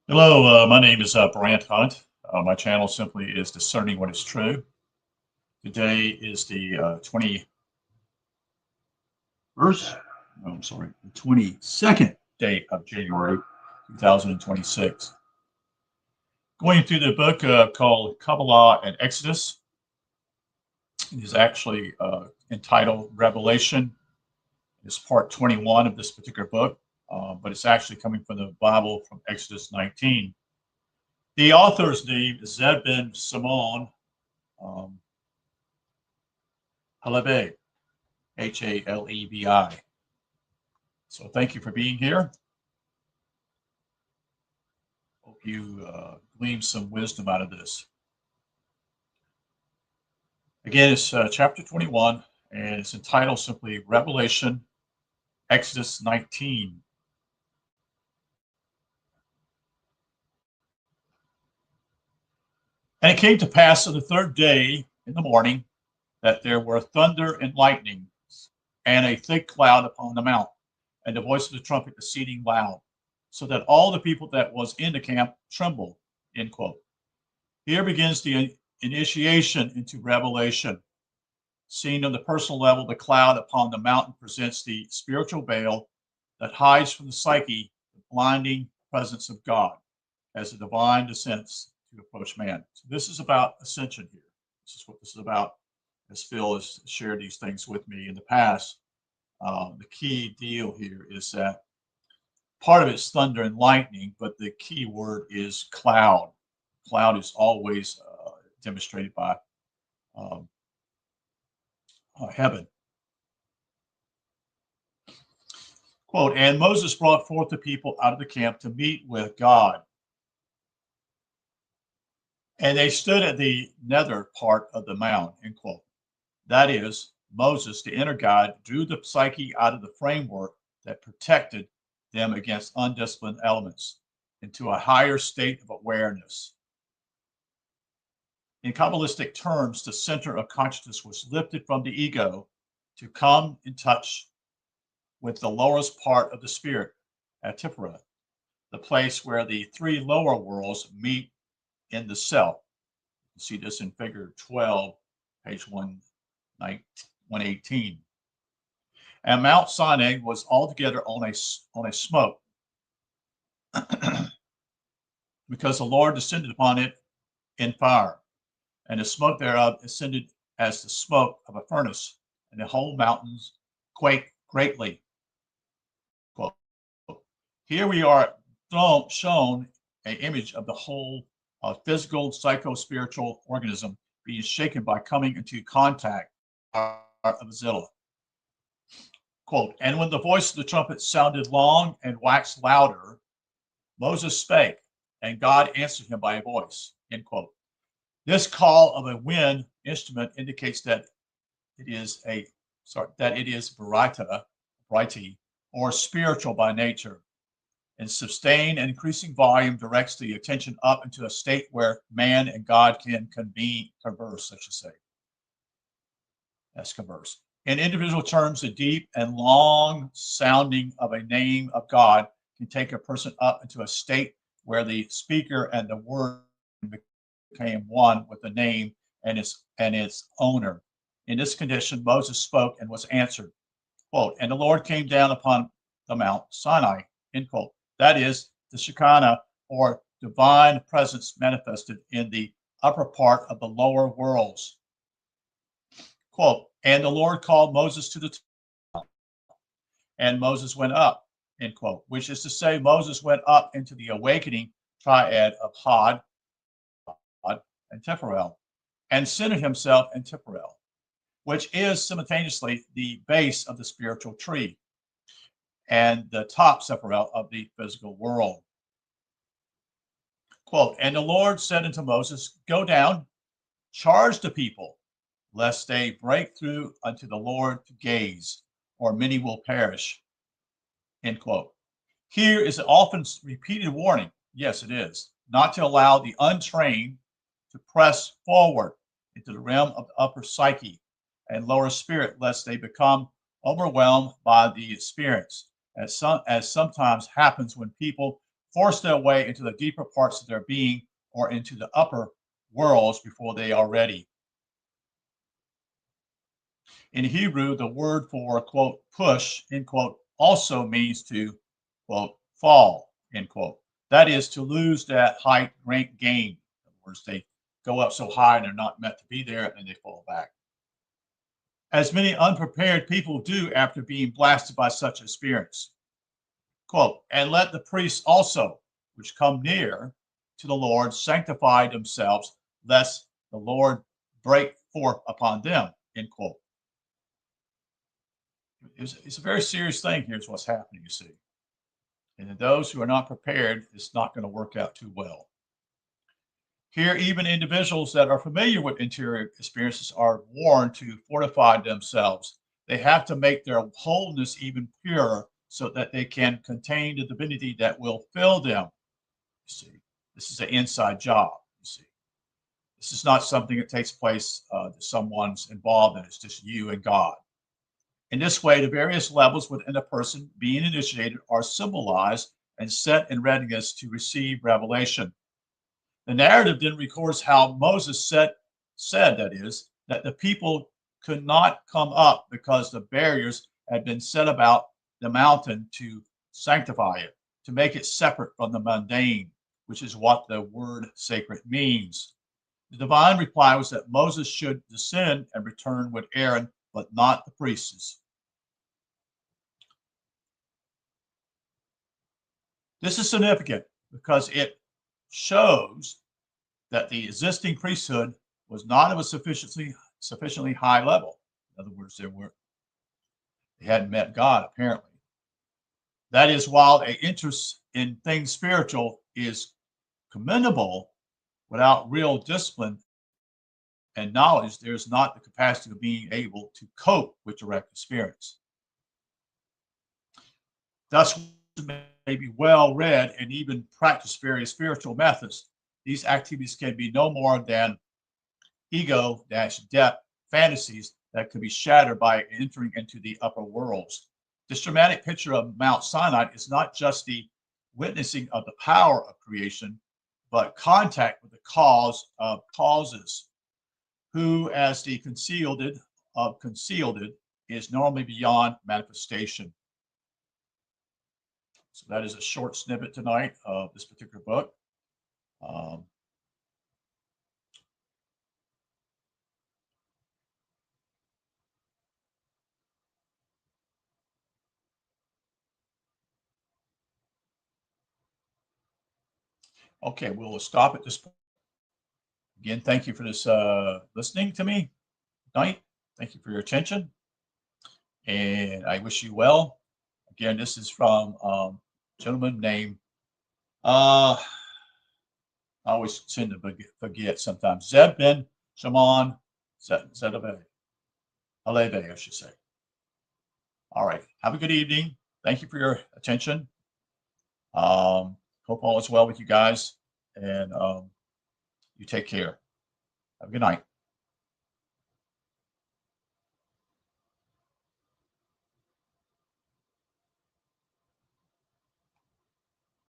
Hello, my name is Brant Hunt. My channel simply is Discerning What is True. Today is the 21st, no, I'm sorry, the 22nd day of January 2026. Going through the book called Kabbalah and Exodus. It is actually entitled Revelation. It's part 21 of this particular book, but it's actually coming from the Bible from Exodus 19. The author's name is Zeb Ben Simon um, Halevi, Halevi. So thank you for being here. Hope you glean some wisdom out of this. Again, it's chapter 21, and it's entitled simply Revelation, Exodus 19. And it came to pass on the third day in the morning that there were thunder and lightning, and a thick cloud upon the mount, and the voice of the trumpet exceeding loud, so that all the people that was in the camp trembled. End quote. Here begins the initiation into revelation. Seen on the personal level, the cloud upon the mountain presents the spiritual veil that hides from the psyche the blinding presence of God as the divine descents to approach man. So this is about ascension here. This is what this is about, as Phil has shared these things with me in the past. The key deal here is that part of it's thunder and lightning, but the key word is cloud. Cloud is always demonstrated by um, heaven. Quote, and Moses brought forth the people out of the camp to meet with God. And they stood at the nether part of the mount, end quote. That is, Moses, the inner God, drew the psyche out of the framework that protected them against undisciplined elements into a higher state of awareness. In Kabbalistic terms, the center of consciousness was lifted from the ego to come in touch with the lowest part of the spirit, at Tiferet, the place where the three lower worlds meet in the self. You see this in figure 12, page 118. And Mount Sinai was altogether on a smoke because the Lord descended upon it in fire, and the smoke thereof ascended as the smoke of a furnace, and the whole mountains quaked greatly. Quote. Here we are shown an image of the whole physical, psycho-spiritual organism being shaken by coming into contact of Zillah. Quote, and when the voice of the trumpet sounded long and waxed louder, Moses spake, and God answered him by a voice, end quote. This call of a wind instrument indicates that it is Varita, or spiritual by nature. And sustained and increasing volume directs the attention up into a state where man and God can converse, I should say. That's converse. In individual terms, the deep and long sounding of a name of God can take a person up into a state where the speaker and the word became one with the name and its owner. In this condition, Moses spoke and was answered. Quote, and the Lord came down upon the Mount Sinai, end quote. That is the Shekinah, or divine presence manifested in the upper part of the lower worlds. Quote, and the Lord called Moses to the top, and Moses went up, end quote, which is to say, Moses went up into the awakening triad of Had and Teferel, and centered himself in Teferel, which is simultaneously the base of the spiritual tree and the top Sepharel of the physical world. Quote, and the Lord said unto Moses, go down, charge the people, lest they break through unto the Lord to gaze, or many will perish. End quote. Here is an often repeated warning, yes it is, not to allow the untrained to press forward into the realm of the upper psyche and lower spirit, lest they become overwhelmed by the experience, as sometimes happens when people force their way into the deeper parts of their being or into the upper worlds before they are ready. In Hebrew, the word for, quote, push, end quote, also means to, quote, fall, end quote. That is to lose that height rank gain. In other words, they go up so high and they're not meant to be there and they fall back. As many unprepared people do after being blasted by such experience. Quote, and let the priests also, which come near to the Lord, sanctify themselves, lest the Lord break forth upon them, end quote. It's a very serious thing. Here's what's happening, you see. And those who are not prepared, it's not going to work out too well. Here, even individuals that are familiar with interior experiences are warned to fortify themselves. They have to make their wholeness even purer so that they can contain the divinity that will fill them. You see, this is an inside job. You see, this is not something that takes place that someone's involved in. It's just you and God. In this way, the various levels within a person being initiated are symbolized and set in readiness to receive revelation. The narrative then records how Moses said that is, that the people could not come up because the barriers had been set about the mountain to sanctify it, to make it separate from the mundane, which is what the word sacred means. The divine reply was that Moses should descend and return with Aaron, but not the priests. This is significant because it shows that the existing priesthood was not of a sufficiently high level. In other words, they hadn't met God, apparently. That is, while an interest in things spiritual is commendable, without real discipline and knowledge, there's not the capacity of being able to cope with direct experience. Thus, may be well read and even practice various spiritual methods. These activities can be no more than ego-depth fantasies that could be shattered by entering into the upper worlds. This dramatic picture of Mount Sinai is not just the witnessing of the power of creation, but contact with the cause of causes, who, as the concealed is normally beyond manifestation. So that is a short snippet tonight of this particular book. Okay, we'll stop at this point. Again, thank you for this listening to me tonight. Thank you for your attention, and I wish you well. Again, this is from a gentleman named I always tend to forget sometimes. Zeb Ben Shimon Zedave, Aleve, I should say. All right. Have a good evening. Thank you for your attention. Hope all is well with you guys, and you take care. Have a good night.